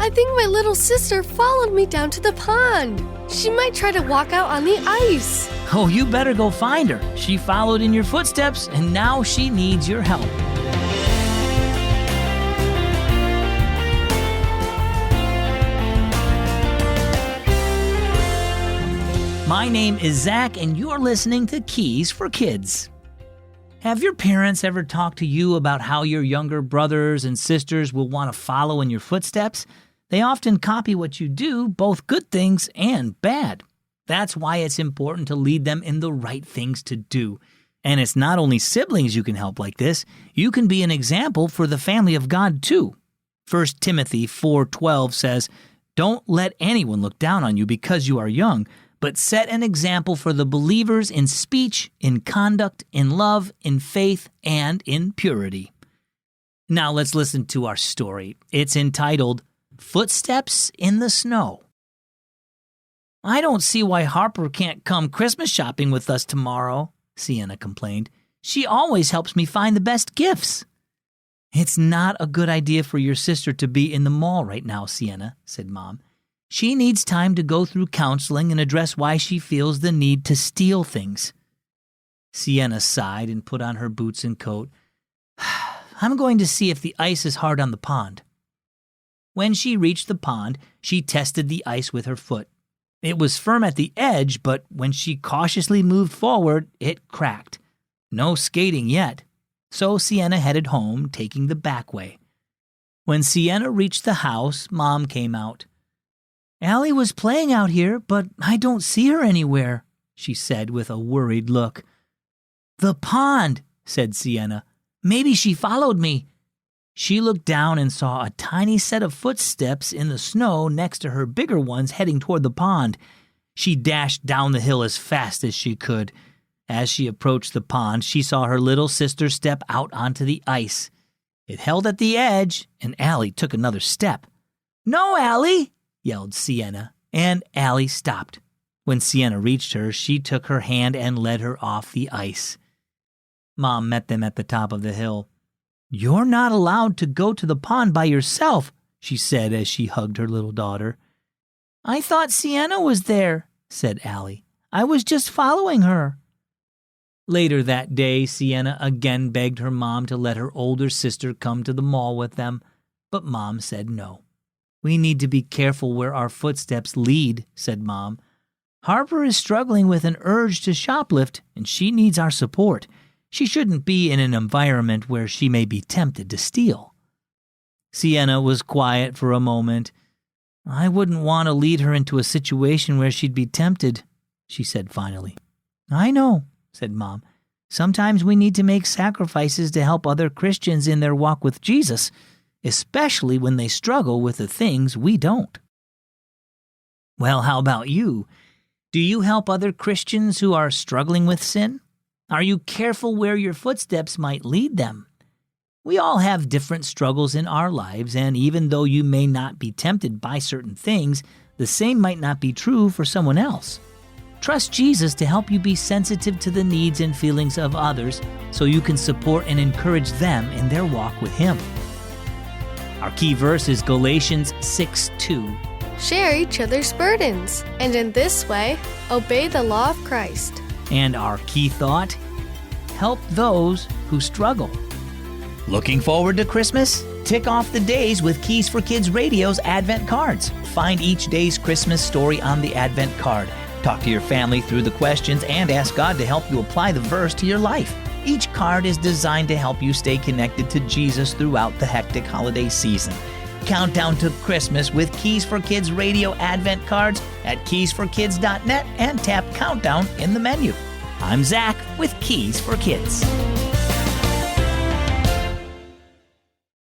I think my little sister followed me down to the pond. She might try to walk out on the ice. Oh, you better go find her. She followed in your footsteps, and now she needs your help. My name is Zach, and you're listening to Keys for Kids. Have your parents ever talked to you about how your younger brothers and sisters will want to follow in your footsteps? They often copy what you do, both good things and bad. That's why it's important to lead them in the right things to do. And it's not only siblings you can help like this, you can be an example for the family of God too. 1 Timothy 4:12 says, "Don't let anyone look down on you because you are young, but set an example for the believers in speech, in conduct, in love, in faith, and in purity." Now let's listen to our story. It's entitled, Footsteps in the Snow. "I don't see why Harper can't come Christmas shopping with us tomorrow," Sienna complained. "She always helps me find the best gifts." "It's not a good idea for your sister to be in the mall right now, Sienna," said Mom. "She needs time to go through counseling and address why she feels the need to steal things." Sienna sighed and put on her boots and coat. "I'm going to see if the ice is hard on the pond." When she reached the pond, she tested the ice with her foot. It was firm at the edge, but when she cautiously moved forward, it cracked. No skating yet. So Sienna headed home, taking the back way. When Sienna reached the house, Mom came out. "Allie was playing out here, but I don't see her anywhere," she said with a worried look. "The pond," said Sienna. "Maybe she followed me." She looked down and saw a tiny set of footsteps in the snow next to her bigger ones heading toward the pond. She dashed down the hill as fast as she could. As she approached the pond, she saw her little sister step out onto the ice. It held at the edge, and Allie took another step. "No, Allie!" yelled Sienna, and Allie stopped. When Sienna reached her, she took her hand and led her off the ice. Mom met them at the top of the hill. "You're not allowed to go to the pond by yourself," she said as she hugged her little daughter. "I thought Sienna was there," said Allie. "I was just following her." Later that day, Sienna again begged her mom to let her older sister come to the mall with them, but Mom said no. "We need to be careful where our footsteps lead," said Mom. "Harper is struggling with an urge to shoplift, and she needs our support. She shouldn't be in an environment where she may be tempted to steal." Sienna was quiet for a moment. "I wouldn't want to lead her into a situation where she'd be tempted," she said finally. "I know," said Mom. "Sometimes we need to make sacrifices to help other Christians in their walk with Jesus, especially when they struggle with the things we don't." Well, how about you? Do you help other Christians who are struggling with sin? Are you careful where your footsteps might lead them? We all have different struggles in our lives, and even though you may not be tempted by certain things, the same might not be true for someone else. Trust Jesus to help you be sensitive to the needs and feelings of others so you can support and encourage them in their walk with Him. Our key verse is Galatians 6:2. Share each other's burdens, and in this way, obey the law of Christ. And our key thought, help those who struggle. Looking forward to Christmas? Tick off the days with Keys for Kids Radio's Advent cards. Find each day's Christmas story on the Advent card. Talk to your family through the questions and ask God to help you apply the verse to your life. Each card is designed to help you stay connected to Jesus throughout the hectic holiday season. Countdown to Christmas with Keys for Kids Radio Advent cards at keysforkids.net and tap Countdown in the menu. I'm Zach with Keys for Kids.